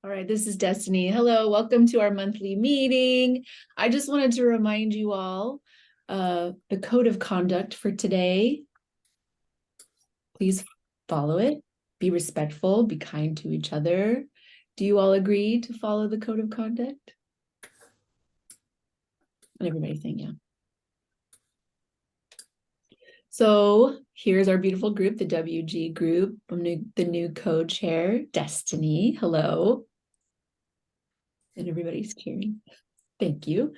All right, this is Destiny. Hello, welcome to our monthly meeting. I just wanted to remind you all the code of conduct for today. Please follow it. Be respectful, be kind to each other. Do you all agree to follow the code of conduct? And everybody's saying yeah. So here's our beautiful group, the WG group. I'm the new co-chair, Destiny. Hello. And everybody's cheering. Thank you.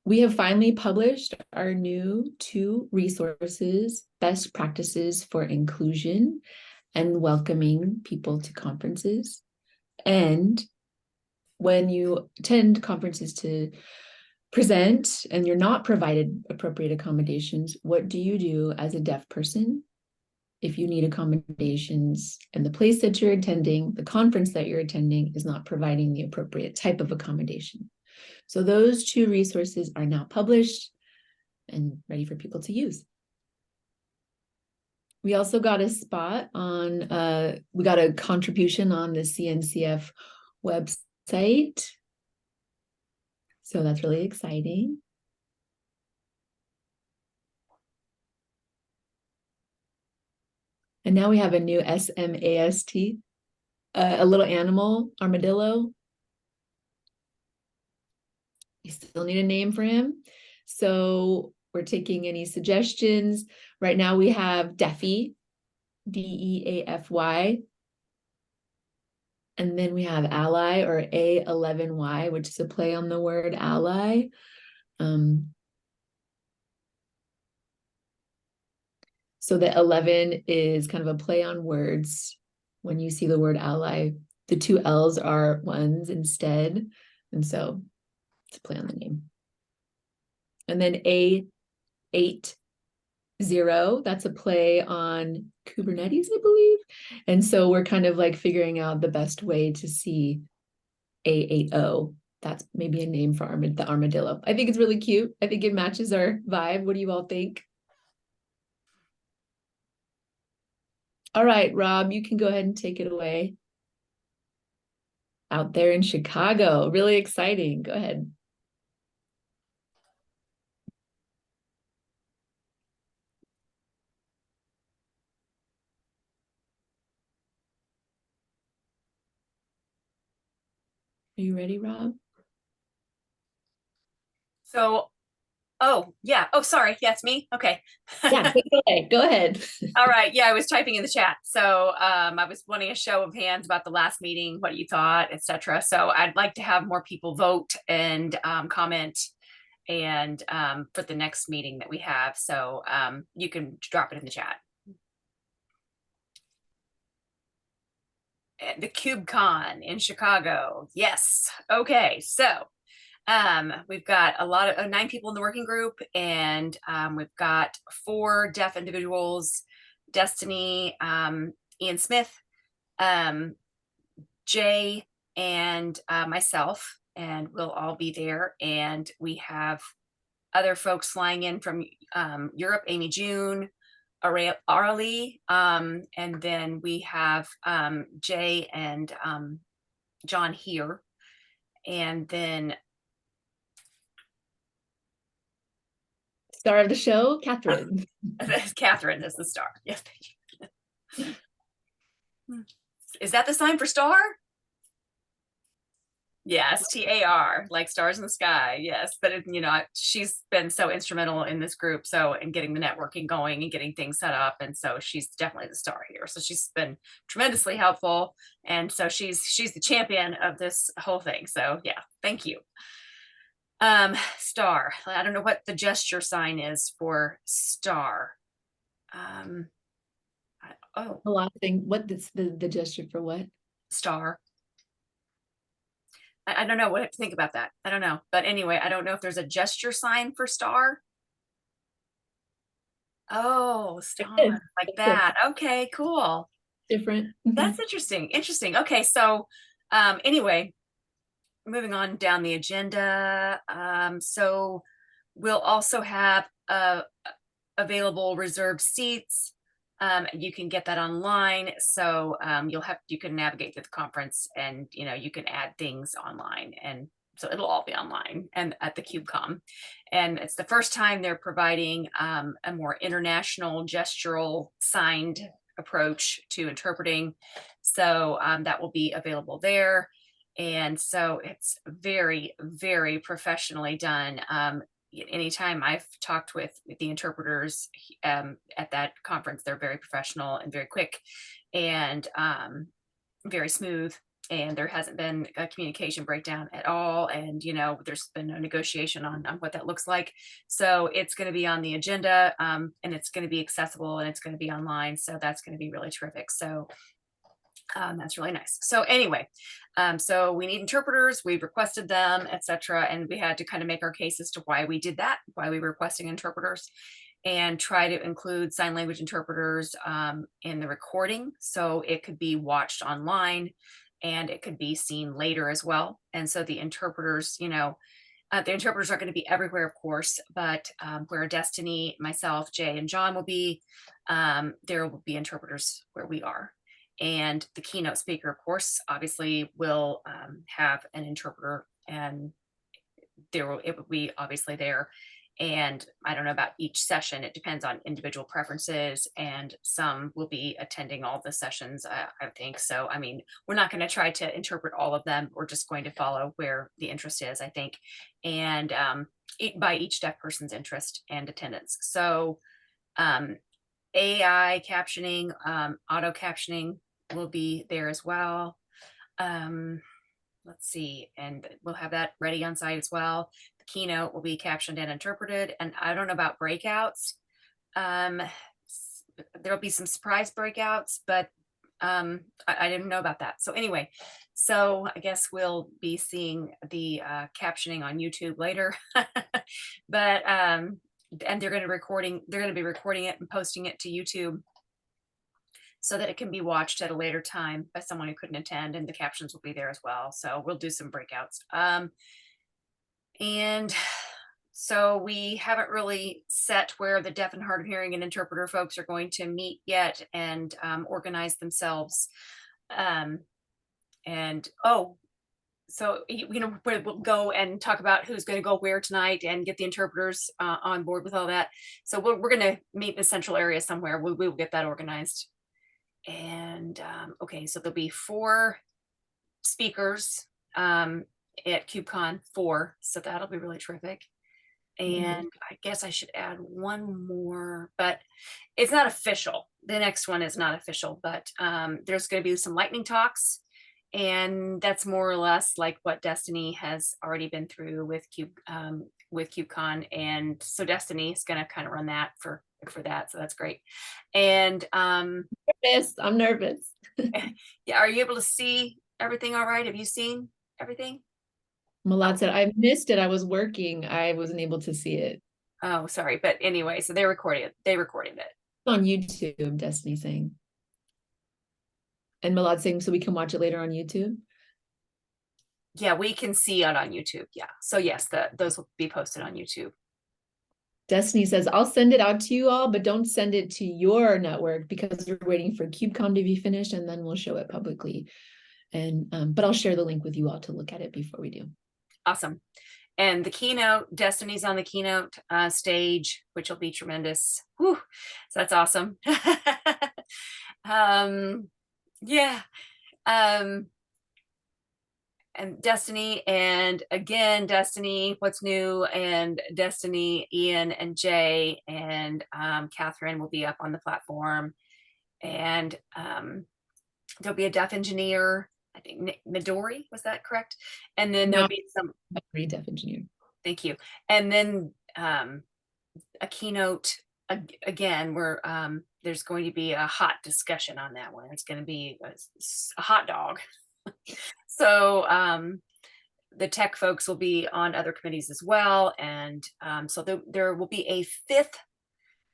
We have finally published our new 2 resources, best practices for inclusion and welcoming people to conferences. And when you attend conferences to present and you're not provided appropriate accommodations, what do you do as a deaf person? If you need accommodations and the place that you're attending, the conference that you're attending is not providing the appropriate type of accommodation. So those 2 resources are now published and ready for people to use. We also got a spot on, we got a contribution on the CNCF website. So that's really exciting. And now we have a new SMAST, a little animal, armadillo. You still need a name for him. So we're taking any suggestions. Right now we have Deafy, DEAFY. And then we have ally or A11Y, which is a play on the word ally. So the 11 is kind of a play on words. When you see the word ally, the 2 L's are ones instead. And so it's a play on the name. And then A80, that's a play on Kubernetes, I believe. And so we're kind of like figuring out the best way to see A80. That's maybe a name for the armadillo. I think it's really cute. I think it matches our vibe. What do you all think? All right, Rob, you can go ahead and take it away. Out there in Chicago, really exciting. Go ahead. Are you ready, Rob? So, oh, yeah. Oh, sorry. Yeah, it's me. Okay. Yeah, take it away. Go ahead. All right. Yeah, I was typing in the chat. So I was wanting a show of hands about the last meeting, what you thought, etc. So I'd like to have more people vote and comment and for the next meeting that we have. So you can drop it in the chat. The KubeCon in Chicago. Yes. Okay. So we've got a lot of 9 people in the working group, and we've got 4 deaf individuals: Destiny, Ian Smith, Jay, and myself, and we'll all be there. And we have other folks flying in from Europe: Amy June, Arlie, and then we have Jay and John here, and then Star of the show, Catherine. Catherine is the star. Yes. Is that the sign for star? Yes, TAR, like stars in the sky. Yes, but she's been so instrumental in this group, so and getting the networking going and getting things set up, and so she's definitely the star here. So she's been tremendously helpful, and so she's the champion of this whole thing. So yeah, thank you. Star. I don't know what the gesture sign is for star. The last thing, what is the gesture for what? Star. I don't know what I have to think about that. I don't know. But anyway, I don't know if there's a gesture sign for star. Oh, star like that. Okay, cool. Different. That's interesting. Interesting. Okay, so anyway, moving on down the agenda. So we'll also have available reserved seats. You can get that online. So you can navigate through the conference, and you can add things online, and so it'll all be online and at the KubeCon. And it's the first time they're providing a more international gestural signed approach to interpreting. So that will be available there. And so it's very, very professionally done. Anytime I've talked with the interpreters at that conference, they're very professional and very quick and very smooth. And there hasn't been a communication breakdown at all. And, there's been no negotiation on what that looks like. So it's going to be on the agenda, and it's going to be accessible, and it's going to be online. So that's going to be really terrific. So that's really nice. So anyway, so we need interpreters, we've requested them, etc. And we had to kind of make our case as to why we did that, why we were requesting interpreters, and try to include sign language interpreters in the recording. So it could be watched online and it could be seen later as well. And so the interpreters, the interpreters aren't going to be everywhere, of course, but where Destiny, myself, Jay, and John will be, there will be interpreters where we are. And the keynote speaker, of course, obviously will have an interpreter, and it will be obviously there. And I don't know about each session. It depends on individual preferences, and some will be attending all the sessions, I think. So, I mean, we're not going to try to interpret all of them. We're just going to follow where the interest is, I think, and by each deaf person's interest and attendance. So AI captioning, auto captioning will be there as well. Let's see, and we'll have that ready on site as well. The keynote will be captioned and interpreted. And I don't know about breakouts. There'll be some surprise breakouts, but I didn't know about that. So anyway, so I guess we'll be seeing the captioning on YouTube later. But and they're going to be recording it and posting it to YouTube so that it can be watched at a later time by someone who couldn't attend, and the captions will be there as well. So we'll do some breakouts. And so we haven't really set where the deaf and hard of hearing and interpreter folks are going to meet yet and organize themselves. So we'll go and talk about who's going to go where tonight and get the interpreters on board with all that. So we're going to meet in a central area somewhere. We will get that organized. And okay, so there'll be 4 speakers at KubeCon, 4. So that'll be really terrific. And I guess I should add one more, but it's not official. The next one is not official, but there's going to be some lightning talks. And that's more or less like what Destiny has already been through with KubeCon. And so Destiny is going to kind of run that for that. So that's great. And I'm nervous. yeah, are you able to see everything all right? Have you seen everything? Malad said, I missed it. I was working. I wasn't able to see it. Oh, sorry. But anyway, so they recorded it. On YouTube, Destiny saying. And Malad saying, so we can watch it later on YouTube? Yeah, we can see it on YouTube. Yeah. So yes, those will be posted on YouTube. Destiny says, I'll send it out to you all, but don't send it to your network because we're waiting for KubeCon to be finished, and then we'll show it publicly. And but I'll share the link with you all to look at it before we do. Awesome. And the keynote, Destiny's on the keynote stage, which will be tremendous. Whew. So that's awesome. Yeah. And Destiny, and again, Destiny, what's new, and Destiny, Ian and Jay, and Catherine will be up on the platform. And there'll be a deaf engineer, I think Midori, was that correct? And then there'll be some deaf engineer. Thank you. And then a keynote again, where there's going to be a hot discussion on that one. It's going to be a hot dog. So the tech folks will be on other committees as well. And so there will be a 5th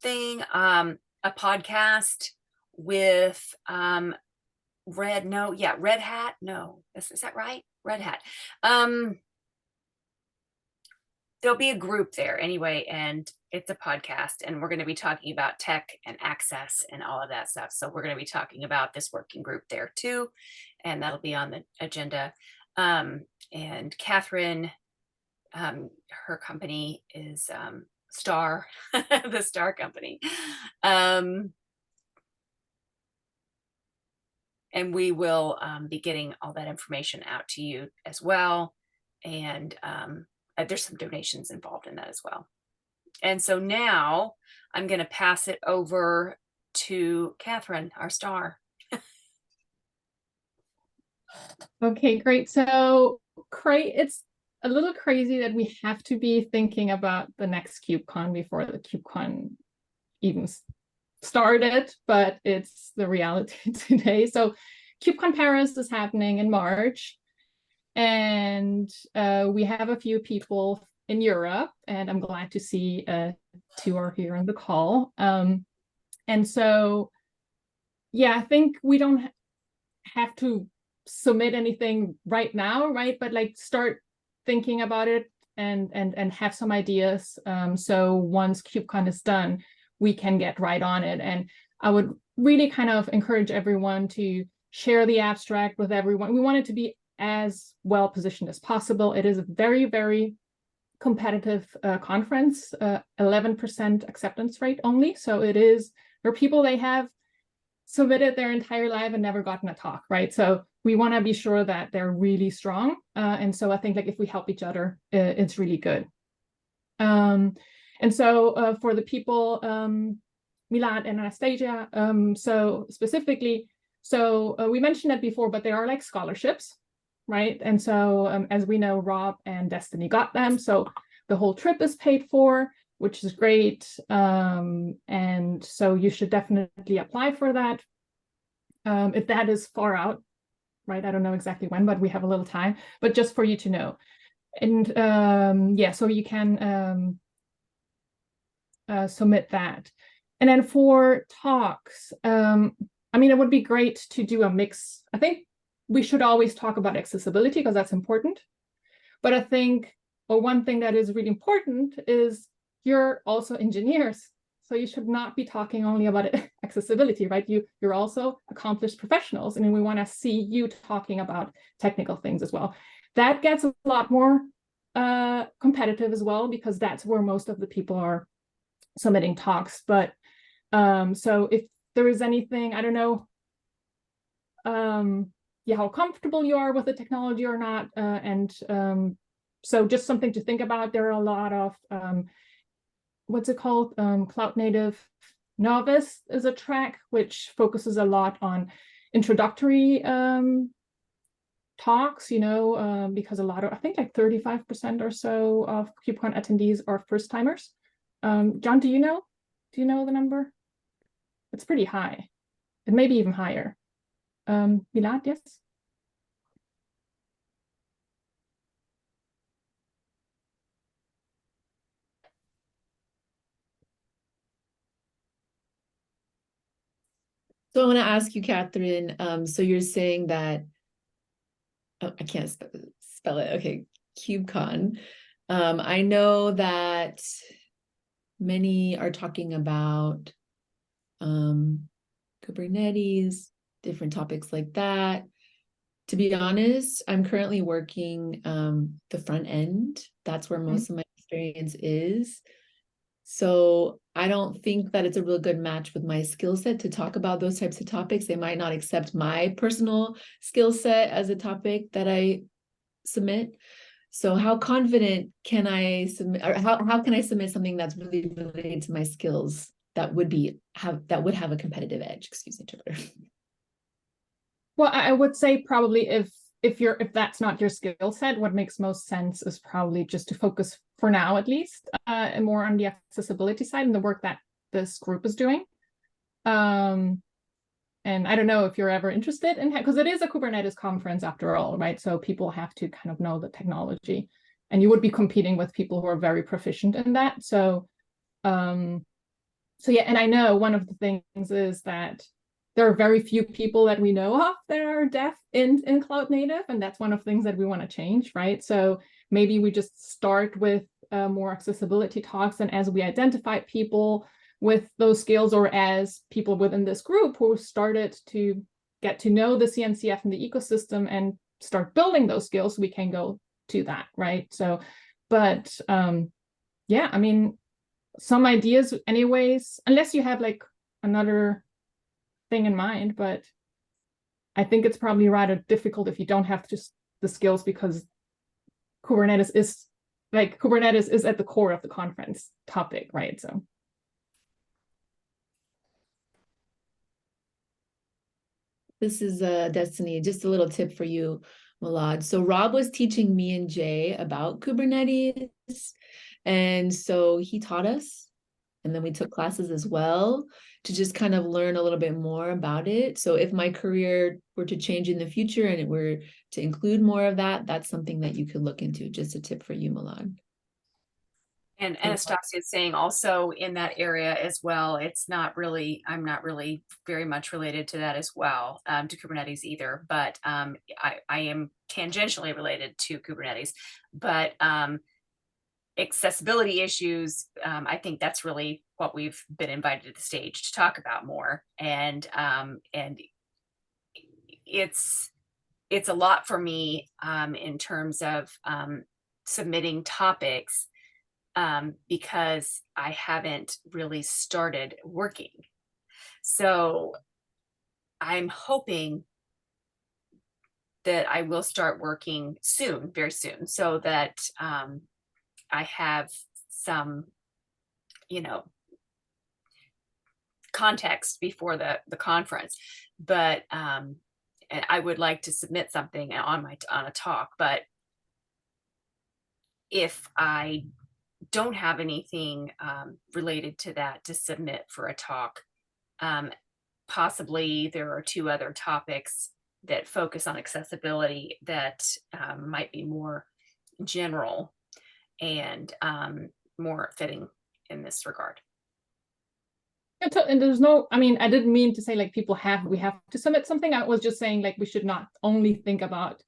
thing, a podcast with Red Hat. No, is that right? Red Hat. there'll be a group there anyway, and it's a podcast, and we're going to be talking about tech and access and all of that stuff. So we're going to be talking about this working group there too, and that'll be on the agenda. And Catherine, her company is Star, the Star Company. And we will be getting all that information out to you as well. And there's some donations involved in that as well. And so now I'm going to pass it over to Catherine, our star. Okay, great. So it's a little crazy that we have to be thinking about the next KubeCon before the KubeCon even started, but it's the reality today. So KubeCon Paris is happening in March, and we have a few people in Europe, and I'm glad to see two are here on the call. And so, yeah, I think we don't have to submit anything right now, right? But like start thinking about it and have some ideas. So once KubeCon is done, we can get right on it. And I would really kind of encourage everyone to share the abstract with everyone. We want it to be as well positioned as possible. It is a very, very competitive conference, 11% acceptance rate only. So it is, there are people, they have submitted their entire life and never gotten a talk, right? So we want to be sure that they're really strong. And so I think like if we help each other, it's really good. And so for the people, Milad and Anastasia, so specifically, so we mentioned that before, but they are like scholarships, right? And so as we know, Rob and Destiny got them. So the whole trip is paid for, which is great. And so you should definitely apply for that. If that is far out, right? I don't know exactly when, but we have a little time, but just for you to know. And yeah, so you can submit that. And then for talks, I mean, it would be great to do a mix. I think we should always talk about accessibility because that's important. But I think, or one thing that is really important is you're also engineers. So you should not be talking only about accessibility, right? You're also accomplished professionals, and we want to see you talking about technical things as well. That gets a lot more competitive as well, because that's where most of the people are submitting talks. But so if there is anything, I don't know, yeah, how comfortable you are with the technology or not. So just something to think about. There are a lot of, what's it called? Cloud Native Novice is a track which focuses a lot on introductory talks, you know, because a lot of, I think like 35% or so of KubeCon attendees are first timers. John, do you know the number? It's pretty high. It may be even higher. Milad, yes? So I want to ask you, Catherine, so you're saying that, oh, I can't spell it. Okay, KubeCon. I know that many are talking about Kubernetes, different topics like that. To be honest, I'm currently working the front end. That's where most of my experience is. So I don't think that it's a real good match with my skill set to talk about those types of topics. They might not accept my personal skill set as a topic that I submit. So how confident can I submit, or how can I submit something that's really related to my skills that would have a competitive edge? Excuse me, Twitter. Well, I would say probably if that's not your skill set, what makes most sense is probably just to focus for now, at least, and more on the accessibility side and the work that this group is doing. And I don't know if you're ever interested in, because it is a Kubernetes conference after all, right? So people have to kind of know the technology, and you would be competing with people who are very proficient in that. So yeah, and I know one of the things is that there are very few people that we know of that are deaf in Cloud Native, and that's one of the things that we want to change, right? So maybe we just start with more accessibility talks, and as we identified people with those skills, or as people within this group who started to get to know the CNCF and the ecosystem and start building those skills, we can go to that, right? So, but yeah, I mean, some ideas anyways, unless you have like another thing in mind, but I think it's probably rather difficult if you don't have just the skills, because Kubernetes is at the core of the conference topic, right? So this is Destiny, just a little tip for you, Milad. So Rob was teaching me and Jay about Kubernetes, and so he taught us, and then we took classes as well to just kind of learn a little bit more about it. So if my career were to change in the future and it were to include more of that, that's something that you could look into. Just a tip for you, Milad. And Anastasia is saying also in that area as well, it's not really, I'm not really very much related to that as well, to Kubernetes either, but I am tangentially related to Kubernetes, but accessibility issues, I think that's really what we've been invited to the stage to talk about more. And it's a lot for me in terms of submitting topics, because I haven't really started working. So I'm hoping that I will start working soon, very soon, so that I have some, you know, context before the conference. But and I would like to submit something on a talk, but if I don't have anything related to that to submit for a talk, possibly there are 2 other topics that focus on accessibility that might be more general and more fitting in this regard. and there's no, I mean, I didn't mean to say like we have to submit something. I was just saying like we should not only think about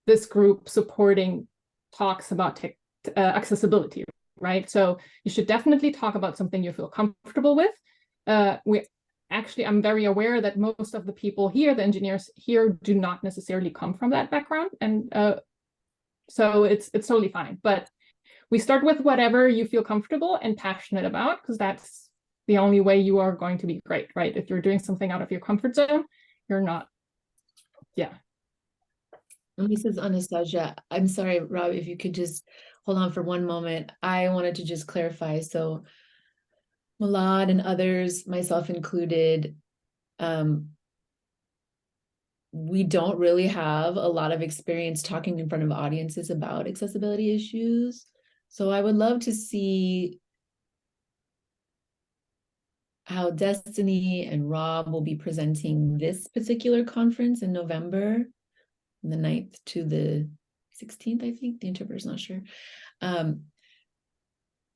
this group supporting talks about accessibility, right? So you should definitely talk about something you feel comfortable with. I'm very aware that most of the people here, the engineers here, do not necessarily come from that background, and so it's totally fine. But we start with whatever you feel comfortable and passionate about, because that's the only way you are going to be great, right? If you're doing something out of your comfort zone, you're not. Yeah. And this is Anastasia. I'm sorry, Rob, if you could just hold on for one moment. I wanted to just clarify. So Milad and others, myself included, we don't really have a lot of experience talking in front of audiences about accessibility issues. So I would love to see how Destiny and Rob will be presenting this particular conference in November, the 9th to the 16th, I think. The interpreter's not sure.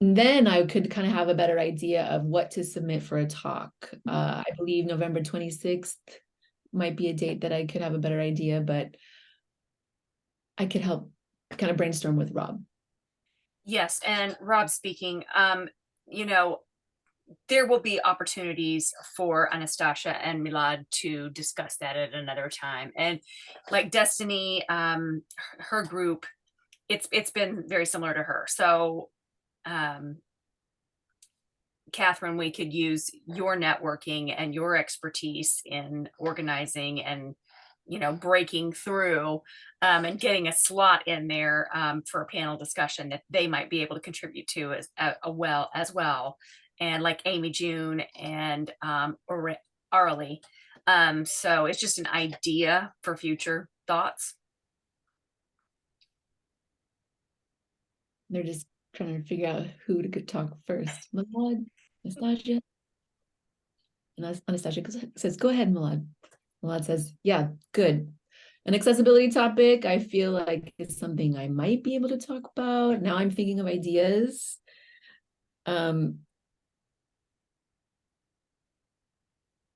Then I could kind of have a better idea of what to submit for a talk. I believe November 26th might be a date that I could have a better idea, but I could help kind of brainstorm with Rob. Yes, and Rob speaking, you know, there will be opportunities for Anastasia and Milad to discuss that at another time. And like Destiny, her group, it's been very similar to her. So Catherine, we could use your networking and your expertise in organizing and, you know, breaking through and getting a slot in there for a panel discussion that they might be able to contribute to as well. And like Amy June and Arlie. So it's just an idea for future thoughts. They're just trying to figure out who to talk first. Milad, Anastasia. And Anastasia says, go ahead, Milad. Milad says, yeah, good. An accessibility topic, I feel like is something I might be able to talk about. Now I'm thinking of ideas.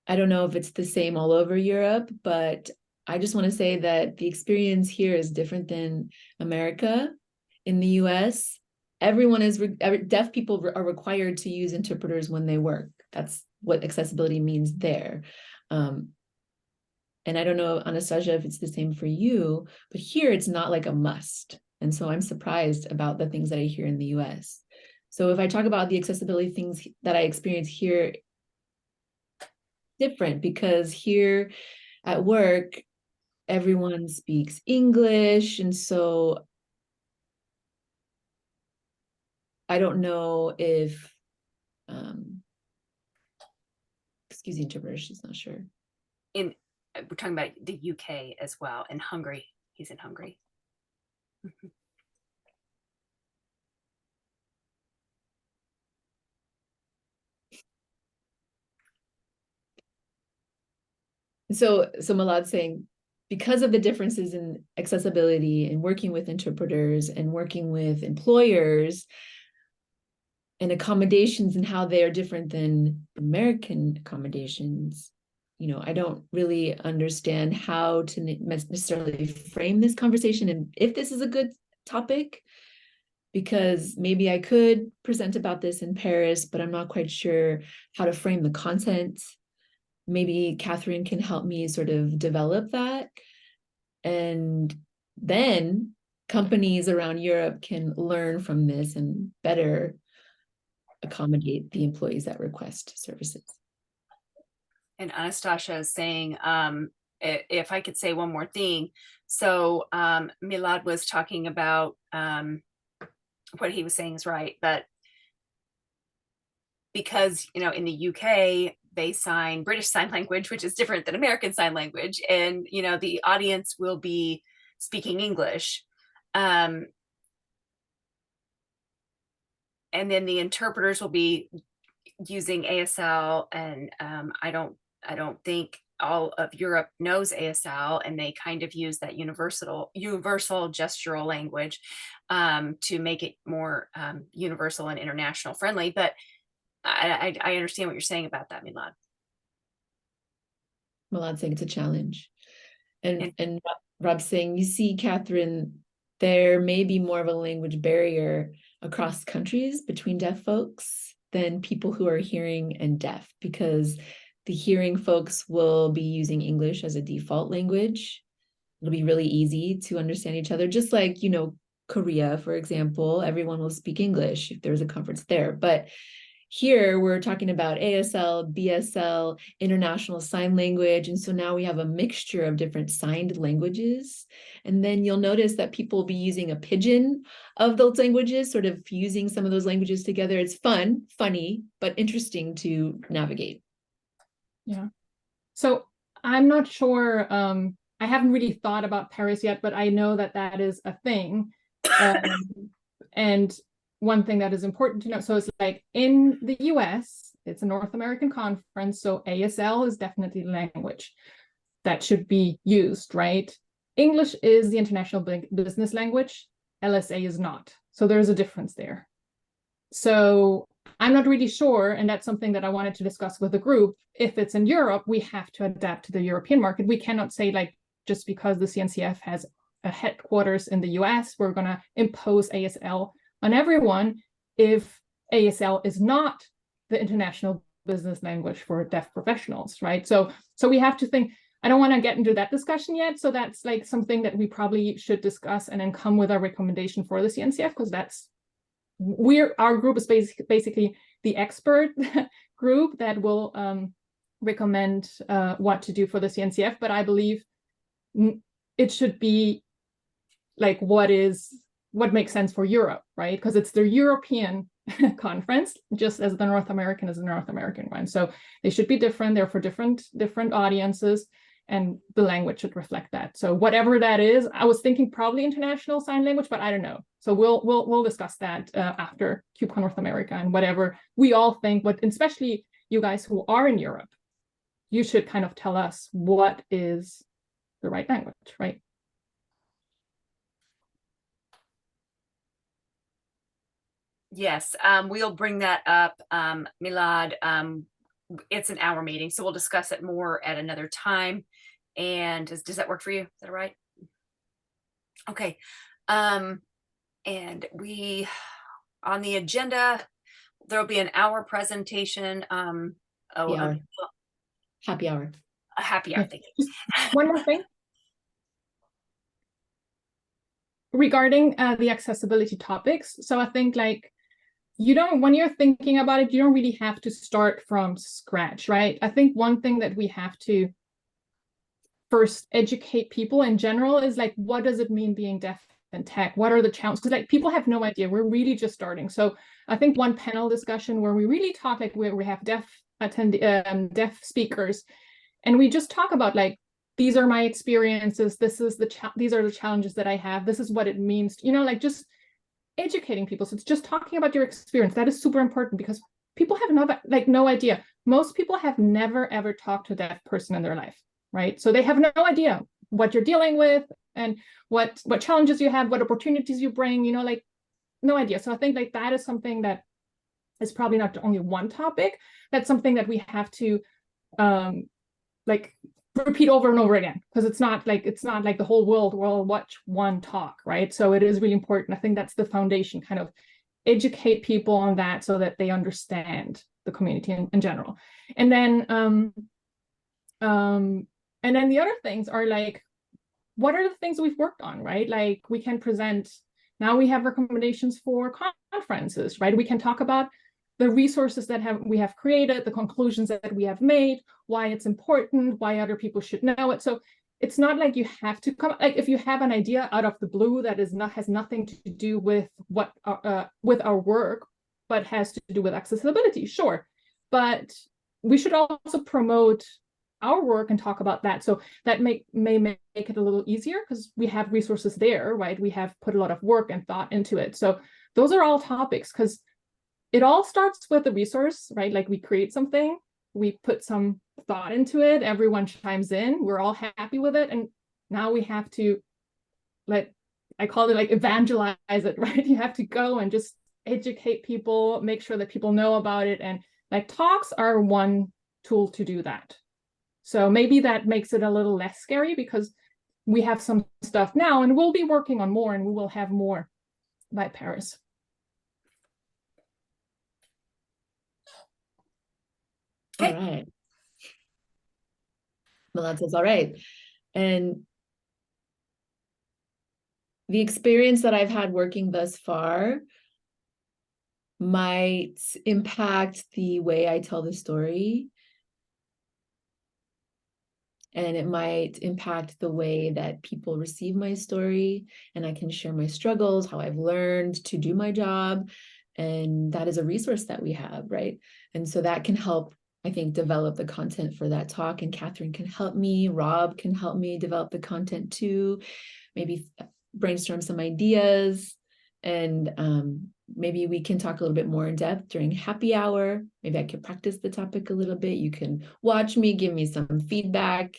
I don't know if it's the same all over Europe, but I just want to say that the experience here is different than America. In the US, everyone is, deaf people are required to use interpreters when they work. That's what accessibility means there. And I don't know, Anastasia, if it's the same for you, but here it's not like a must. And so I'm surprised about the things that I hear in the US. So if I talk about the accessibility things that I experience here, different, because here at work, everyone speaks English. And so I don't know if, excuse the interpreter, she's not sure. We're talking about the UK as well, and Hungary. He's in Hungary. So Milad's saying, because of the differences in accessibility and working with interpreters and working with employers and accommodations and how they are different than American accommodations, you know, I don't really understand how to necessarily frame this conversation and if this is a good topic, because maybe I could present about this in Paris, but I'm not quite sure how to frame the content. Maybe Catherine can help me sort of develop that. And then companies around Europe can learn from this and better accommodate the employees that request services. And Anastasia is saying, if I could say one more thing. So Milad was talking about what he was saying is right, but because, you know, in the UK, they sign British Sign Language, which is different than American Sign Language. And, you know, the audience will be speaking English. And then the interpreters will be using ASL. And I don't think all of Europe knows ASL, and they kind of use that universal gestural language to make it more universal and international friendly. But I understand what you're saying about that, Milad. Milad's saying it's a challenge. And Rob's saying, you see, Catherine, there may be more of a language barrier across countries between deaf folks than people who are hearing and deaf, because the hearing folks will be using English as a default language. It'll be really easy to understand each other, just like, you know, Korea, for example, everyone will speak English if there's a conference there. But here we're talking about ASL, BSL, International Sign Language. And so now we have a mixture of different signed languages. And then you'll notice that people will be using a pidgin of those languages, sort of fusing some of those languages together. It's funny, but interesting to navigate. Yeah. So I'm not sure. I haven't really thought about Paris yet, but I know that that is a thing. And one thing that is important to know, so it's like in the US, it's a North American conference, so ASL is definitely the language that should be used, right? English is the international business language, LSA is not. So there's a difference there. So I'm not really sure, and that's something that I wanted to discuss with the group. If it's in Europe, we have to adapt to the European market. We cannot say, like, just because the CNCF has a headquarters in the US, we're going to impose ASL on everyone if ASL is not the international business language for deaf professionals, right? So we have to think. I don't want to get into that discussion yet. So that's like something that we probably should discuss and then come with a recommendation for the CNCF, because that's our group is basically the expert group that will recommend what to do for the CNCF. But I believe it should be like what makes sense for Europe, right? Because it's the European conference, just as the North American is the North American one. So they should be different. They're for different audiences, and the language should reflect that. So whatever that is, I was thinking probably international sign language, but I don't know. So we'll discuss that after KubeCon North America, and whatever we all think, but especially you guys who are in Europe, you should kind of tell us what is the right language, right? Yes, we'll bring that up, Milad. It's an hour meeting, so we'll discuss it more at another time. And does that work for you? Is that right? Okay. And on the agenda, there'll be an hour presentation. The hour. A Happy hour. happy hour. Yeah. Thank you. One more thing. Regarding the accessibility topics. So I think like when you're thinking about it, you don't really have to start from scratch, right? I think one thing that we have to first educate people in general is like, what does it mean being deaf in tech? What are the challenges? Because like people have no idea. We're really just starting. So I think one panel discussion where we really talk, like we have deaf speakers, and we just talk about like, these are my experiences. These are the challenges that I have. This is what it means, like just educating people. So it's just talking about your experience. That is super important because people have no idea. Most people have never ever talked to a deaf person in their life, right? So they have no idea what you're dealing with and what challenges you have, what opportunities you bring, like no idea. So I think like that is something that is probably not only one topic. That's something that we have to like repeat over and over again, because it's not like the whole world will watch one talk, right? So it is really important. I think that's the foundation, kind of educate people on that so that they understand the community in general. And then the other things are like, what are the things we've worked on, right? Like we can present, now we have recommendations for conferences, right? We can talk about the resources that we have created, the conclusions that we have made, why it's important, why other people should know it. So it's not like you have to come, like if you have an idea out of the blue that has nothing to do with with our work, but has to do with accessibility, sure. But we should also promote our work and talk about that. So that may make it a little easier because we have resources there, right? We have put a lot of work and thought into it. So those are all topics, because it all starts with the resource, right? Like we create something, we put some thought into it, everyone chimes in, we're all happy with it. And now we have to, I call it like evangelize it, right? You have to go and just educate people, make sure that people know about it. And like talks are one tool to do that. So maybe that makes it a little less scary because we have some stuff now and we'll be working on more and we will have more by Paris. All right. Milad says, all right. And the experience that I've had working thus far might impact the way I tell the story. And it might impact the way that people receive my story, and I can share my struggles, how I've learned to do my job. And that is a resource that we have, right? And so that can help, I think, develop the content for that talk. And Catherine can help me, Rob can help me develop the content too, maybe brainstorm some ideas. And maybe we can talk a little bit more in depth during happy hour. Maybe I could practice the topic a little bit. You can watch me, give me some feedback,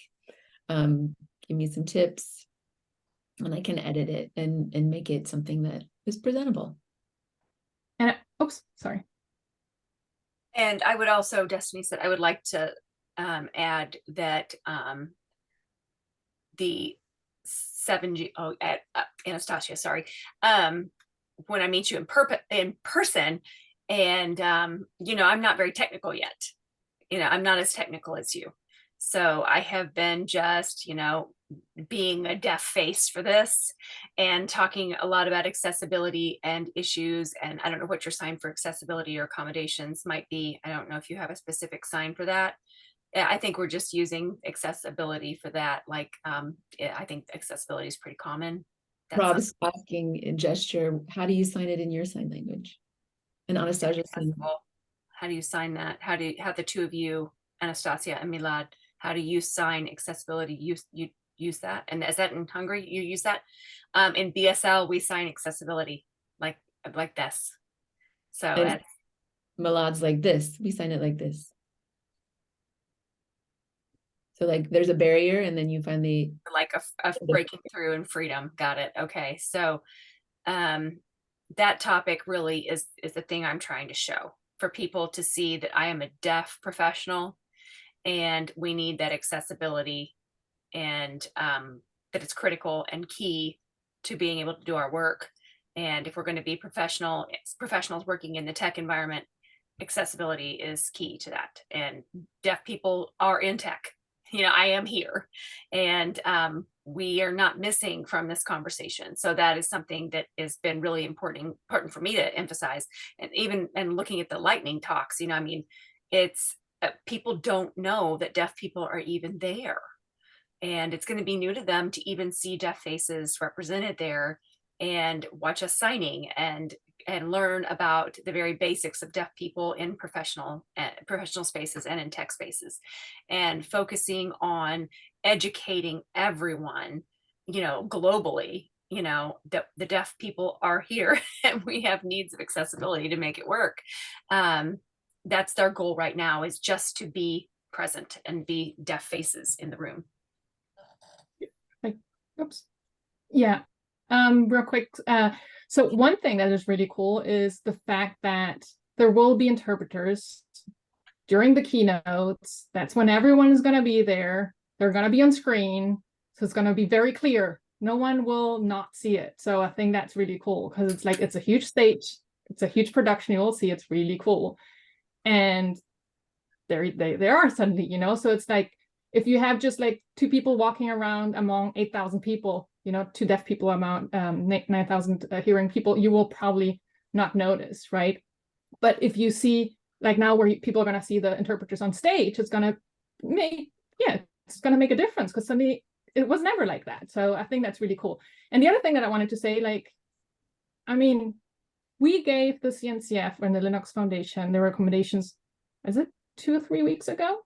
give me some tips, and I can edit it and make it something that is presentable. And oops, sorry. And I would also, Destiny said, I would like to add that the 7G, Anastasia, sorry, when I meet you in person, and I'm not very technical yet. I'm not as technical as you. So I have been just, being a deaf face for this and talking a lot about accessibility and issues. And I don't know what your sign for accessibility or accommodations might be. I don't know if you have a specific sign for that. I think we're just using accessibility for that. Like, I think accessibility is pretty common. Rob's asking in gesture, how do you sign it in your sign language? And Anastasia saying, how do you sign that? How the two of you, Anastasia and Milad, how do you sign accessibility? You use that? And is that in Hungary? You use that? In BSL, we sign accessibility like this. So Milad's like this. We sign it like this. So like there's a barrier and then you finally like a breaking through and freedom. Got it. Okay. So that topic really is the thing I'm trying to show for people to see that I am a deaf professional and we need that accessibility, and that it's critical and key to being able to do our work. And if we're going to be professionals working in the tech environment, accessibility is key to that. And deaf people are in tech. You know, I am here, and we are not missing from this conversation. So that is something that has been really important for me to emphasize. And even looking at the lightning talks, you know, I mean, it's people don't know that deaf people are even there. And it's going to be new to them to even see deaf faces represented there and watch us signing and learn about the very basics of deaf people in professional spaces and in tech spaces, and focusing on educating everyone, you know, globally, you know, that the deaf people are here and we have needs of accessibility to make it work. That's our goal right now, is just to be present and be deaf faces in the room. Oops. Yeah. Real quick. So one thing that is really cool is the fact that there will be interpreters during the keynotes. That's when everyone is going to be there. They're going to be on screen. So it's going to be very clear. No one will not see it. So I think that's really cool, because it's like, it's a huge stage. It's a huge production. You will see it's really cool. And they are suddenly, you know, so it's like, if you have just like 2 people walking around among 8,000 people, you know, 2 deaf people among 9,000 hearing people, you will probably not notice, right? But if you see, like now where people are going to see the interpreters on stage, it's going to make, it's going to make a difference, because suddenly it was never like that. So I think that's really cool. And the other thing that I wanted to say, like, I mean, we gave the CNCF and the Linux Foundation the recommendations, is it 2 or 3 weeks ago?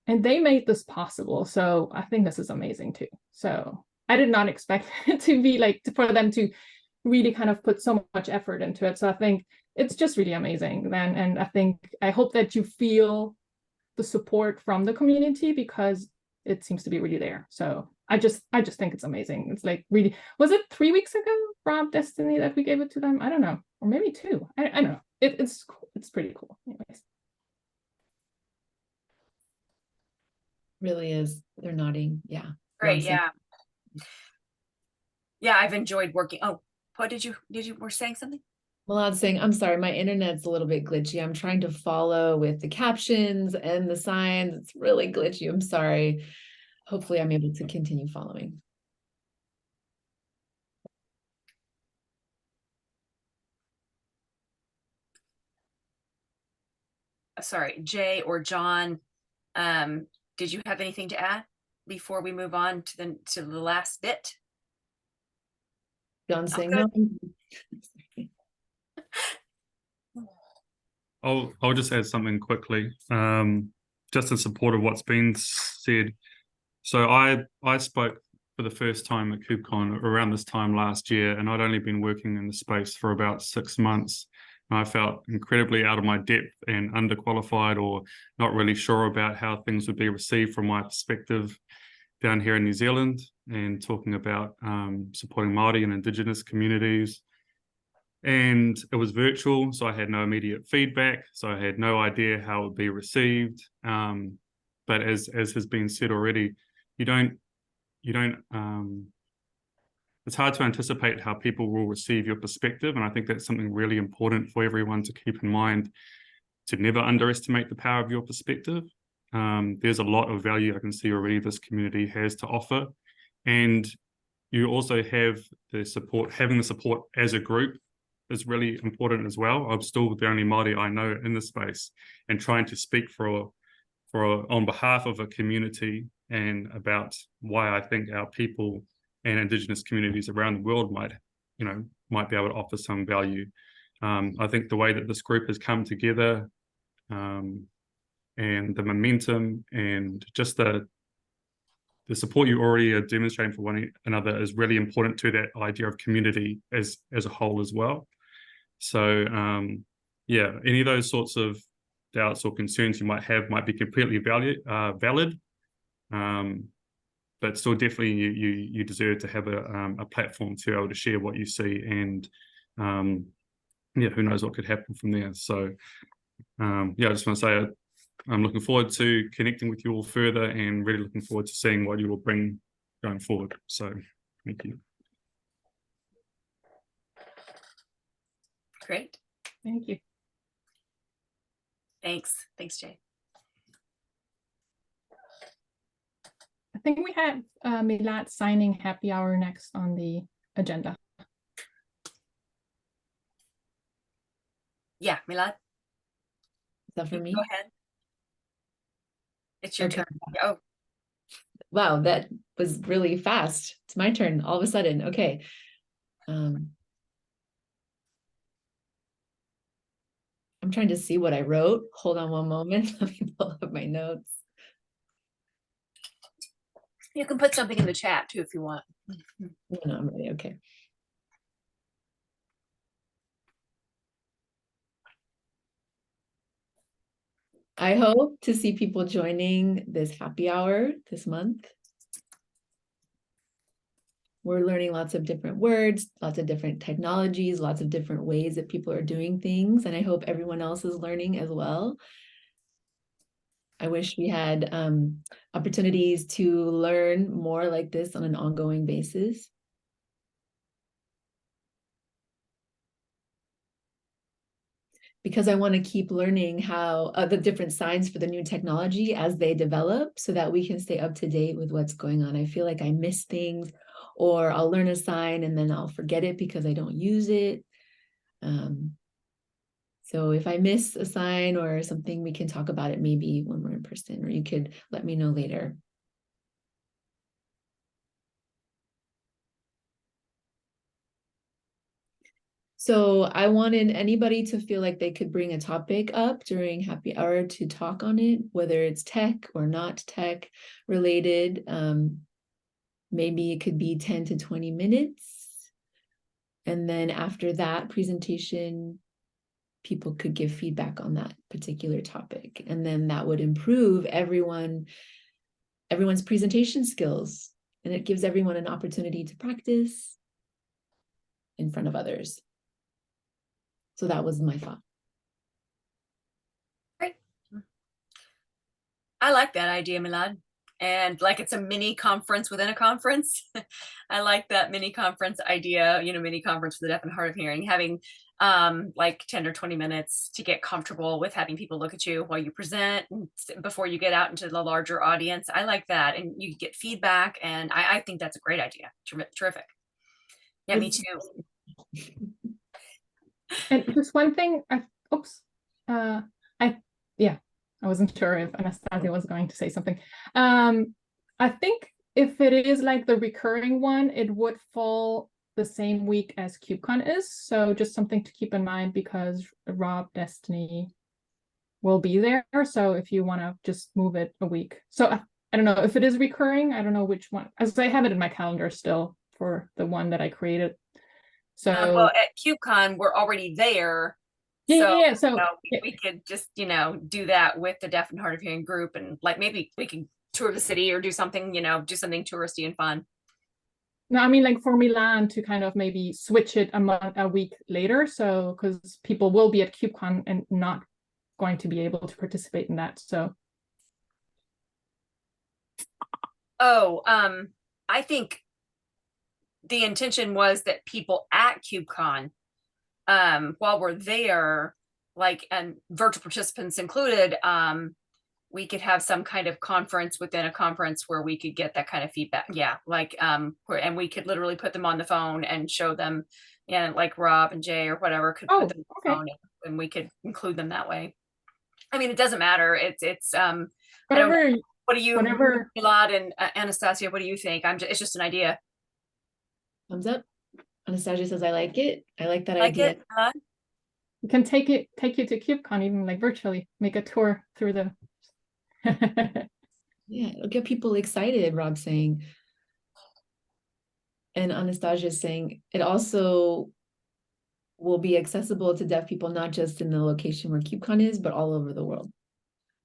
And they made this possible. So I think this is amazing too. So I did not expect it to be like, for them to really kind of put so much effort into it. So I think it's just really amazing. And I hope that you feel the support from the community, because it seems to be really there. So I just think it's amazing. It's like, really, was it 3 weeks ago from Destiny that we gave it to them? I don't know, or maybe 2. I don't know. It's cool. It's pretty cool. Anyways. Really is. They're nodding. Yeah. Great. Yeah. Yeah, I've enjoyed working. Oh, what did you were saying something? Well, I was saying, I'm sorry, my internet's a little bit glitchy. I'm trying to follow with the captions and the signs. It's really glitchy. I'm sorry. Hopefully I'm able to continue following. Sorry, Jay or John, did you have anything to add before we move on to the last bit? John saying no. I'll just add something quickly, just in support of what's been said. So I spoke for the first time at KubeCon around this time last year, and I'd only been working in the space for about 6 months. And I felt incredibly out of my depth and underqualified, or not really sure about how things would be received from my perspective down here in New Zealand, and talking about supporting Māori and Indigenous communities. And it was virtual, so I had no immediate feedback, so I had no idea how it would be received. But as has been said already, it's hard to anticipate how people will receive your perspective, and I think that's something really important for everyone to keep in mind, to never underestimate the power of your perspective. There's a lot of value I can see already this community has to offer, and you also have the support. Having the support as a group is really important as well. I'm still the only Māori I know in the space, and trying to speak on behalf of a community and about why I think our people and Indigenous communities around the world might be able to offer some value. I think the way that this group has come together, and the momentum, and just the support you already are demonstrating for one another is really important to that idea of community as a whole as well. So yeah, any of those sorts of doubts or concerns you might have might be completely valid, but still definitely you deserve to have a platform to be able to share what you see, and yeah, who knows what could happen from there. So yeah, I just want to say I'm looking forward to connecting with you all further, and really looking forward to seeing what you will bring going forward. So thank you. Great. Thank you. Thanks. Thanks, Jay. I think we have Milad signing happy hour next on the agenda. Yeah, Milad, Is that for you me? go ahead. It's your Okay. turn. Oh, Wow, that was really fast. It's my turn all of a sudden. Okay. I'm trying to see what I wrote. Hold on one moment. Let me pull up my notes. you can put something in the chat too if you want. No, I'm ready. Okay. I hope to see people joining this happy hour this month. We're learning lots of different words, lots of different technologies, lots of different ways that people are doing things. And I hope everyone else is learning as well. I wish we had opportunities to learn more like this on an ongoing basis. Because I want to keep learning how the different signs for the new technology as they develop so that we can stay up to date with what's going on. I feel like I miss things, or I'll learn a sign and then I'll forget it because I don't use it. So if I miss a sign or something, we can talk about it maybe when we're in person, or you could let me know later. So I wanted anybody to feel like they could bring a topic up during happy hour to talk on it, whether it's tech or not tech related. Maybe it could be 10 to 20 minutes. And then after that presentation, people could give feedback on that particular topic. And then that would improve everyone's presentation skills. And it gives everyone an opportunity to practice in front of others. So that was my thought. Great. I like that idea, Milad. And like it's a mini conference within a conference. I like that mini conference idea, mini conference for the deaf and hard of hearing, having like 10 or 20 minutes to get comfortable with having people look at you while you present and before you get out into the larger audience. I like that. And you get feedback. And I think that's a great idea. Terrific. Yeah, me too. And just one thing, I wasn't sure if Anastasia was going to say something. I think if it is like the recurring one, it would fall the same week as KubeCon is. So just something to keep in mind, because Rob, Destiny will be there. So if you want to just move it a week. So I don't know if it is recurring. I don't know which one, as I have it in my calendar still for the one that I created. So well, at KubeCon, we're already there. Yeah. So we could just, do that with the deaf and hard of hearing group, and like maybe we can tour the city or do something, do something touristy and fun. No, I mean like for Milan to kind of maybe switch it a week later. So because people will be at KubeCon and not going to be able to participate in that. So. Oh, I think the intention was that people at KubeCon, while we're there, like, and virtual participants included, we could have some kind of conference within a conference where we could get that kind of feedback. Yeah, like, and we could literally put them on the phone and show them, like Rob and Jay or whatever could put them on the phone, and we could include them that way. I mean, it doesn't matter. It's Whatever. What do you, whatever. Milad and Anastasia, what do you think? it's just an idea. Thumbs up. Anastasia says, I like it. I like that Like idea. it? You can take you to KubeCon, even like virtually, make a tour through the. Yeah, it'll get people excited, Rob's saying. And Anastasia is saying it also will be accessible to deaf people, not just in the location where KubeCon is, but all over the world.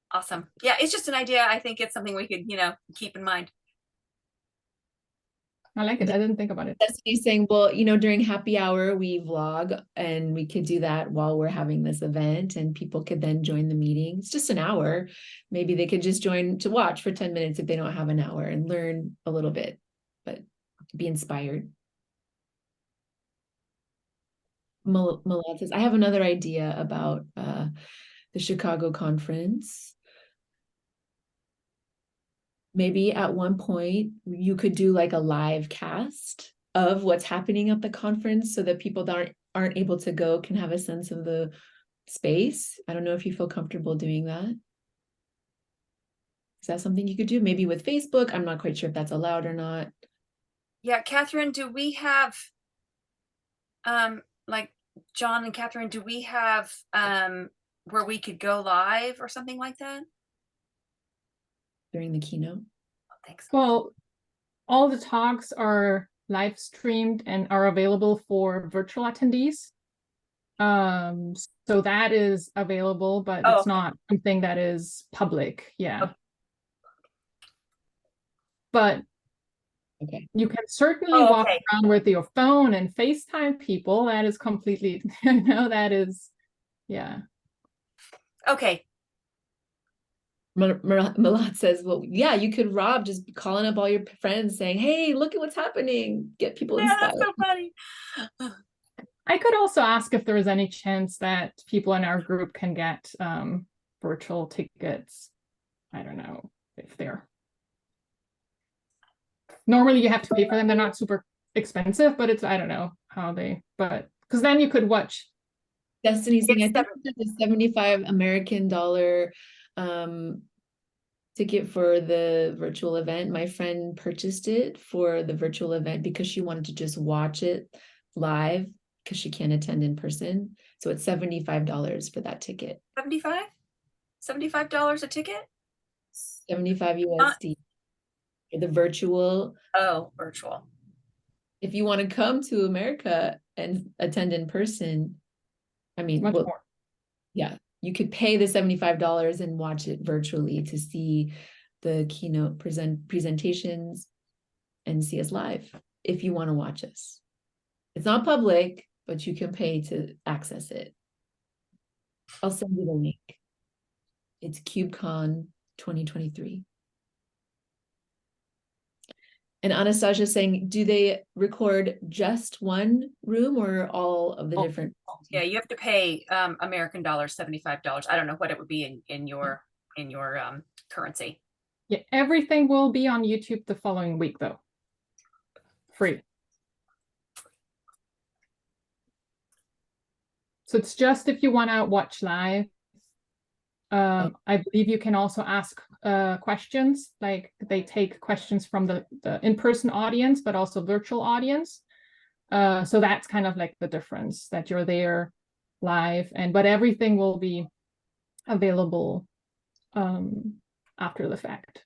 Awesome. Yeah, it's just an idea. I think it's something we could, keep in mind. I like it. I didn't think about it. Destiny's saying, well, during happy hour, we vlog, and we could do that while we're having this event, and people could then join the meeting. It's just an hour. Maybe they could just join to watch for 10 minutes if they don't have an hour, and learn a little bit, but be inspired. Malad says, I have another idea about the Chicago conference. Maybe at one point you could do like a live cast of what's happening at the conference so that people that aren't able to go can have a sense of the space. I don't know if you feel comfortable doing that. Is that something you could do? Maybe with Facebook. I'm not quite sure if that's allowed or not. Yeah, Catherine, do we have, like John and Catherine, do we have where we could go live or something like that? During the keynote. Oh, thanks. Well, all the talks are live streamed and are available for virtual attendees. So that is available, but Oh, it's okay. not something that is public. Yeah. Okay. But Okay. you can certainly Oh, walk okay. around with your phone and FaceTime people. That is completely, that is, yeah. Okay. Malad says, well, yeah, you could, Rob, just calling up all your friends saying, hey, look at what's happening. Get people Yeah, inspired. that's so funny. I could also ask if there is any chance that people in our group can get virtual tickets. I don't know if they're. Normally you have to pay for them. They're not super expensive, but it's, I don't know how they, but because then you could watch. Destiny's saying, I It's think there's a $75 American ticket for the virtual event. My friend purchased it for the virtual event because she wanted to just watch it live because she can't attend in person. So it's $75 for that ticket. 75? $75 a ticket? 75 USD. For the virtual. Oh, virtual. If you want to come to America and attend in person, I mean, Much well, more. yeah, you could pay the $75 and watch it virtually to see the keynote presentations and see us live if you want to watch us. It's not public, but you can pay to access it. I'll send you the link. It's KubeCon 2023. And Anastasia saying, do they record just one room or all of the different? Yeah, you have to pay American dollars, $75. I don't know what it would be in your currency. Yeah, everything will be on YouTube the following week though. Free. So it's just if you want to watch live. I believe you can also ask questions, like they take questions from the in-person audience, but also virtual audience. So that's kind of like the difference, that you're there live, but everything will be available after the fact.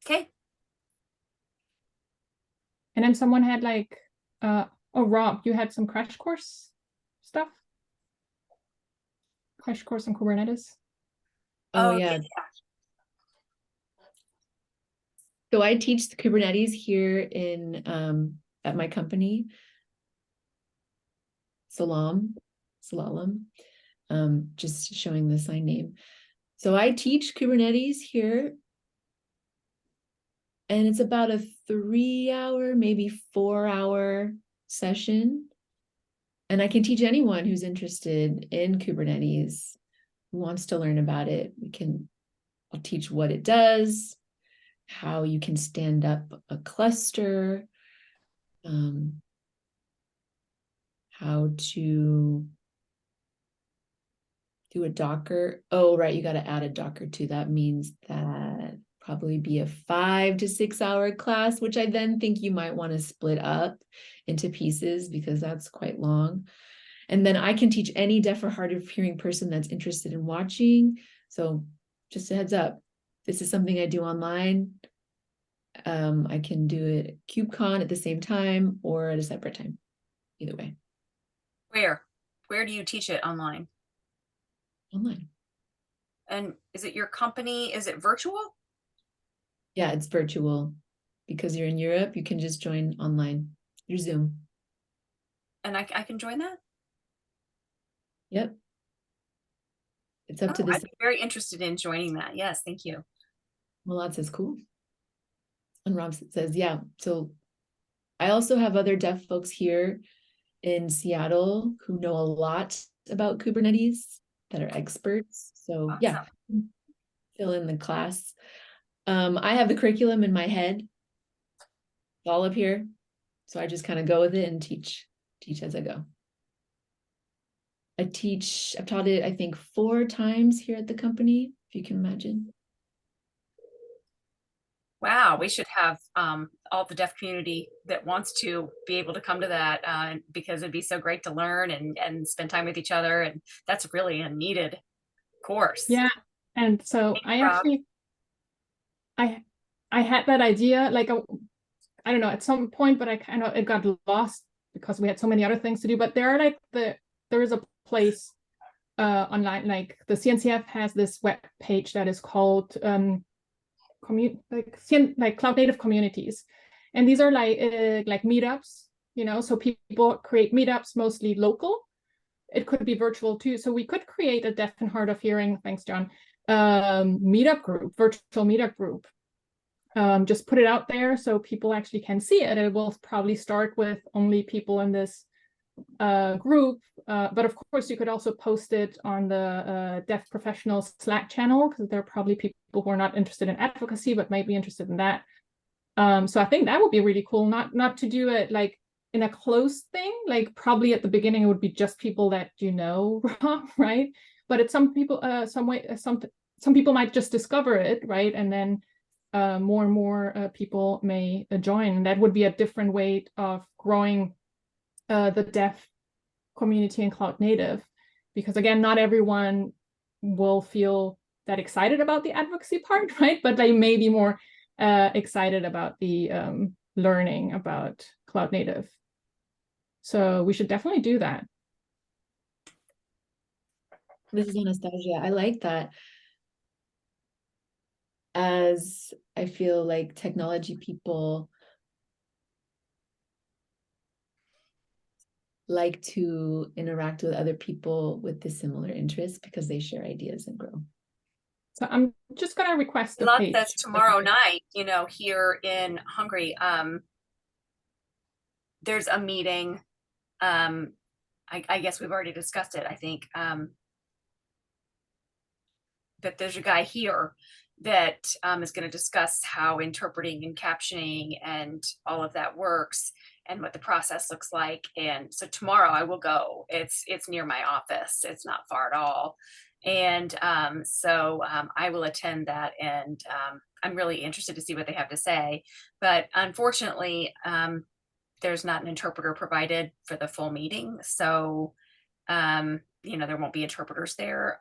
Okay. And then someone had like, oh, Rob, you had some crash course stuff? Crash course on Kubernetes? Oh, yeah. So I teach the Kubernetes here in at my company, Slalom, just showing the sign name. So I teach Kubernetes here, and it's about a 3-hour, maybe 4-hour session. And I can teach anyone who's interested in Kubernetes, who wants to learn about it. I'll teach what it does, how you can stand up a cluster, how to do a Docker. Oh, right, you got to add a Docker too. That means that probably be a 5 to 6 hour class, which I then think you might want to split up into pieces because that's quite long. And then I can teach any deaf or hard of hearing person that's interested in watching. So just a heads up, this is something I do online. I can do it at KubeCon at the same time or at a separate time, either way. Where do you teach it online? Online. And is it your company? Is it virtual? Yeah, it's virtual. Because you're in Europe, you can just join online through Zoom. And I can join that? Yep. It's up to I'd this. be very interested in joining that. Yes, thank you. Malad says, cool. And Rob says, yeah. So I also have other deaf folks here in Seattle who know a lot about Kubernetes that are experts. So yeah, Awesome. fill in the class. I have the curriculum in my head. It's all up here. So I just kind of go with it and teach as I go. I've taught it, I think, 4 times here at the company, if you can imagine. Wow, we should have all the deaf community that wants to be able to come to that because it'd be so great to learn and spend time with each other. And that's really a needed course. Yeah. And so Thanks, I Rob. actually, I had that idea, like, I don't know, at some point, but it got lost because we had so many other things to do. But there are like there is a place online, like the CNCF has this web page that is called like Cloud Native Communities, and these are like meetups, you know, so people create meetups, mostly local. It could be virtual too. So we could create a deaf and hard of hearing, thanks John, meetup group, virtual meetup group. Just put it out there so people actually can see it. It will probably start with only people in this group, but of course you could also post it on the deaf professionals Slack channel, because there are probably people who are not interested in advocacy but might be interested in that. So I think that would be really cool, not to do it like in a closed thing, like probably at the beginning it would be just people that you know, right? But it's some people, some people might just discover it, right? And then more and more people may join. And that would be a different way of growing the deaf community in Cloud Native, because again, not everyone will feel that excited about the advocacy part, right? But they may be more excited about the learning about Cloud Native. So we should definitely do that. This is Anastasia. I like that. As I feel like technology people like to interact with other people with the similar interests because they share ideas and grow. So I'm just going to request a Love page. this tomorrow night, you know, here in Hungary. There's a meeting. I guess we've already discussed it, I think. But there's a guy here that is going to discuss how interpreting and captioning and all of that works and what the process looks like. And so tomorrow I will go. It's near my office. It's not far at all. And so I will attend that, and I'm really interested to see what they have to say. But unfortunately, there's not an interpreter provided for the full meeting. So, you know, there won't be interpreters there.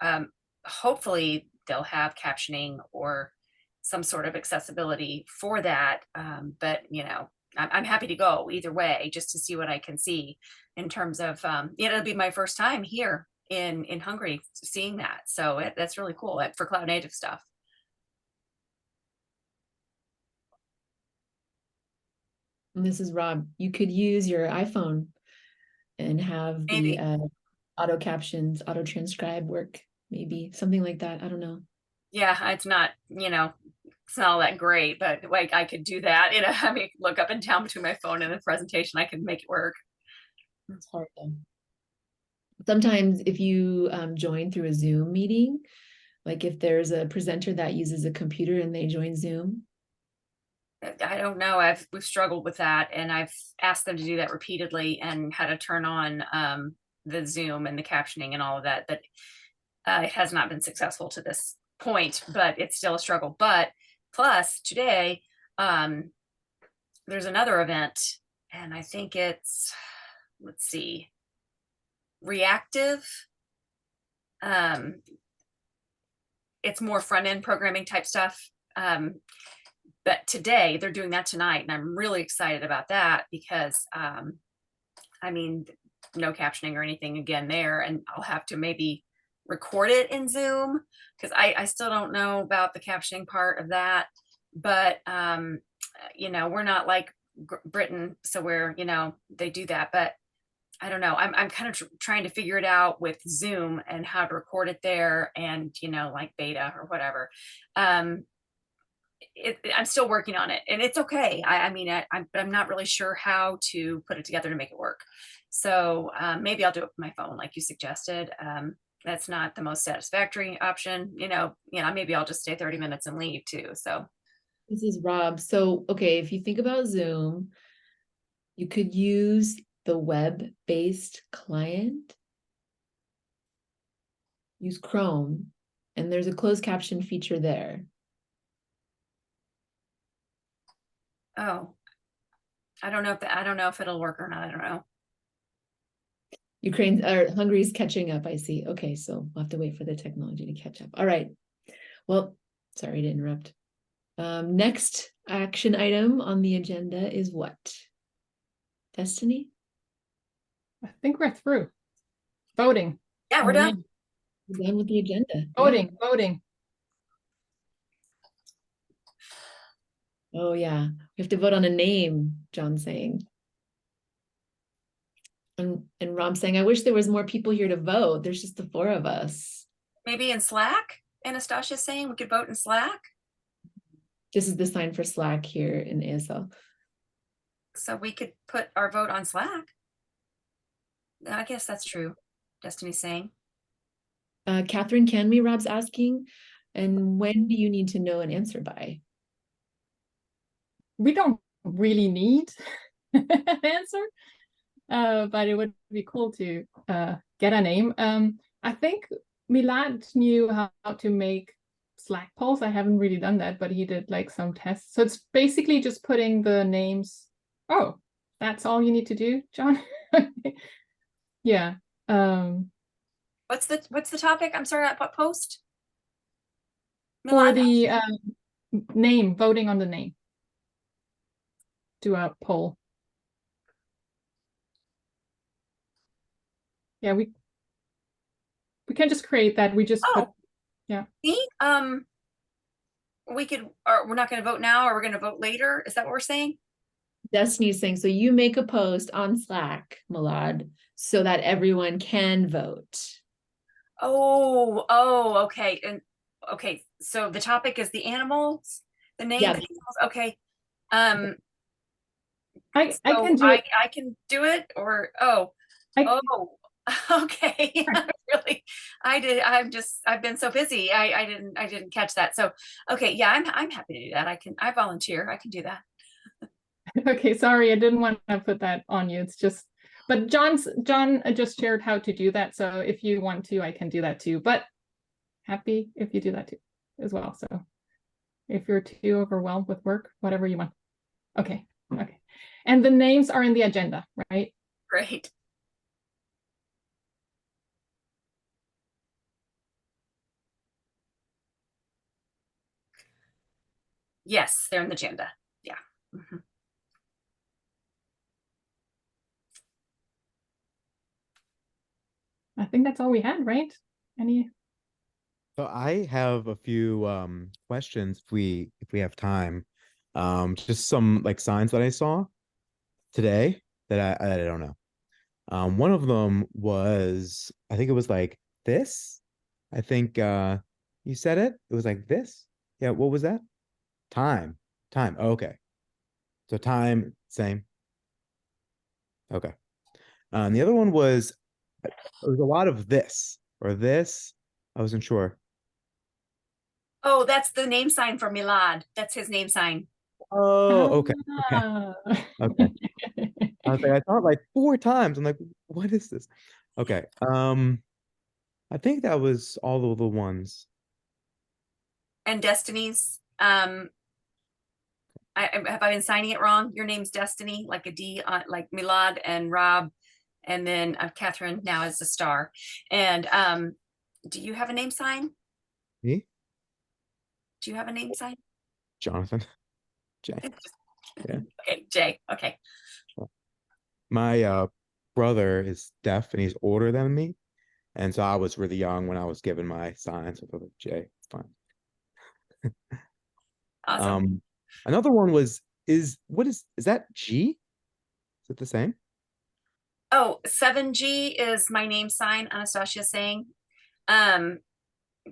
Hopefully they'll have captioning or some sort of accessibility for that. But, you know, I'm happy to go either way, just to see what I can see in terms of, it'll be my first time here in Hungary seeing that. So that's really cool for Cloud Native stuff. And this is Rob. You could use your iPhone and have Maybe. the auto captions, auto transcribe work, maybe something like that. I don't know. Yeah, it's not, you know, it's not all that great, but like I could do that. You know, I mean, look up and down between my phone and the presentation, I can make it work. It's hard though. Sometimes if you join through a Zoom meeting, like if there's a presenter that uses a computer and they join Zoom. I don't know. We've struggled with that, and I've asked them to do that repeatedly and how to turn on the Zoom and the captioning and all of that. But it has not been successful to this point, but it's still a struggle. But plus today, there's another event, and I think it's, let's see, reactive. It's more front end programming type stuff. But today they're doing that tonight, and I'm really excited about that because I mean, no captioning or anything again there, and I'll have to maybe record it in Zoom because I still don't know about the captioning part of that. But you know, we're not like Britain, so where, you know, they do that. But I don't know. I'm kind of trying to figure it out with Zoom and how to record it there, and, you know, like beta or whatever. I'm still working on it, and it's okay. I mean, I'm not really sure how to put it together to make it work. So maybe I'll do it with my phone, like you suggested. That's not the most satisfactory option, maybe I'll just stay 30 minutes and leave too. So This is Rob. So, okay, if you think about Zoom, you could use the web-based client. Use Chrome, and there's a closed caption feature there. oh, I don't know if it'll work or not. I don't know. Ukraine or Hungary's catching up, I see. Okay, so we'll have to wait for the technology to catch up. All right. Well, sorry to interrupt. Next action item on the agenda is what? Destiny? I think we're through. Voting. Yeah, we're done. We're done with the agenda. Yeah. Voting. Oh yeah, we have to vote on a name, John's saying. And Rom saying, I wish there was more people here to vote. There's just the 4 of us. Maybe in Slack, Anastasia's saying we could vote in Slack. This is the sign for Slack here in ASL. So we could put our vote on Slack. I guess that's true. Destiny's saying. Catherine, can we? Rob's asking. And when do you need to know an answer by? We don't really need an answer, but it would be cool to get a name. I think Milad knew how to make Slack polls. I haven't really done that, but he did like some tests. So it's basically just putting the names. Oh, that's all you need to do, John? Yeah. What's the topic? I'm sorry, what post? For Milad? the name, voting on the name. Do a poll. Yeah, we can just create that. We just put, yeah. See, we could, or we're not going to vote now, or we're going to vote later. Is that what we're saying? Destiny's saying, so you make a post on Slack, Milad, so that everyone can vote. Oh, okay. And okay, so the topic is the animals, the name of the animals. Okay. I So can do it. I can do it, or okay. Really, I've been so busy. I didn't catch that. So okay, yeah, I'm happy to do that. I volunteer. I can do that. Okay, sorry, I didn't want to put that on you. It's just, but John just shared how to do that. So if you want to, I can do that too. But happy if you do that too as well. So if you're too overwhelmed with work, whatever you want. Okay. And the names are in the agenda, right? Great. Yes, they're in the agenda. Yeah. Mm-hmm. I think that's all we had, right? Any? So I have a few questions if we have time. Just some like signs that I saw today that I don't know. One of them was, I think it was like this. I think you said it. It was like this. Yeah, what was that? Time. Oh, okay. So time, same. Okay. The other one was, there was a lot of this or this. I wasn't sure. Oh, that's the name sign for Milad. That's his name sign. Oh, okay. Okay. I was like, I thought like 4 times. I'm like, what is this? Okay. I think that was all of the ones. And Destiny's. Have I been signing it wrong? Your name's Destiny, like a D, like Milad and Rob, and then Catherine now is a star. And do you have a name sign? Me? Do you have a name sign? Jonathan. Jay. Yeah. Okay, Jay. Okay. My brother is deaf and he's older than me. And so I was really young when I was given my signs. So I thought, Jay, fine. Awesome. Another one was, is that G? Is it the same? Oh, 7G is my name sign, Anastasia saying.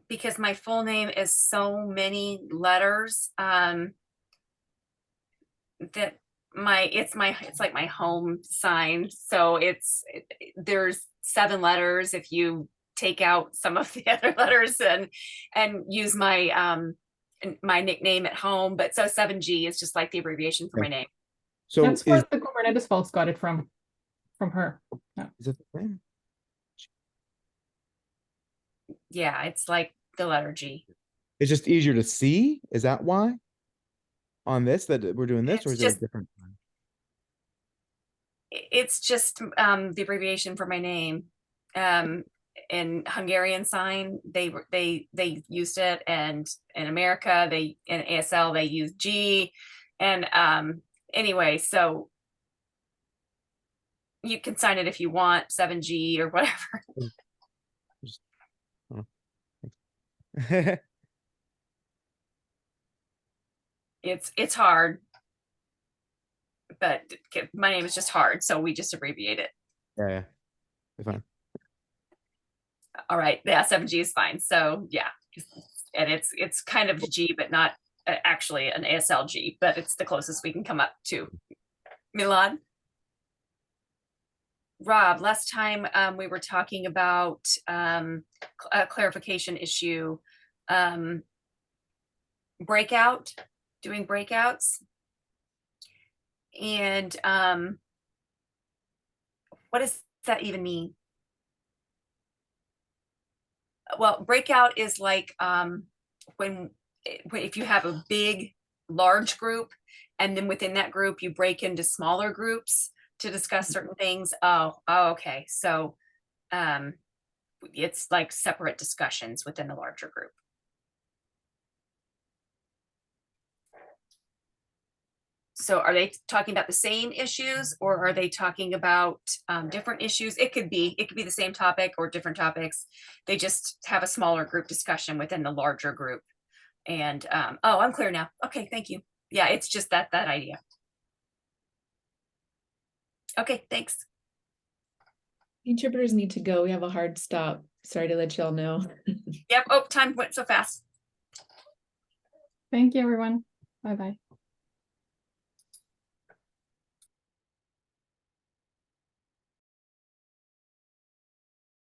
because my full name is so many letters, that it's like my home sign. So there's 7 letters if you take out some of the other letters and use my nickname at home. But so 7G is just like the abbreviation for Yeah. my name. So That's where the Kubernetes folks got it from her. is it the same? Yeah, it's like the letter G. It's just easier to see. Is that why? On this that we're doing this, or It's is it a just- different? It's just the abbreviation for my name. In Hungarian sign, they used it, and in America, in ASL they use G, and anyway, so you can sign it if you want, 7G or whatever. It's hard, but my name is just hard, so we just abbreviate it. Yeah. Fine. All right, yeah, 7G is fine. So yeah, and it's kind of G, but not actually an ASL G, but it's the closest we can come up to. Milad? Rob, last time we were talking about a clarification issue, doing breakouts. And what does that even mean? Well, breakout is like if you have a large group, and then within that group you break into smaller groups to discuss certain things. Oh, okay. So it's like separate discussions within the larger group. So are they talking about the same issues, or are they talking about different issues? It could be the same topic or different topics. They just have a smaller group discussion within the larger group. And oh, I'm clear now. Okay, thank you. Yeah, it's just that idea. Okay, thanks. Interpreters need to go. We have a hard stop. Sorry to let y'all know. Yep. Oh, time went so fast. Thank you, everyone. Bye-bye.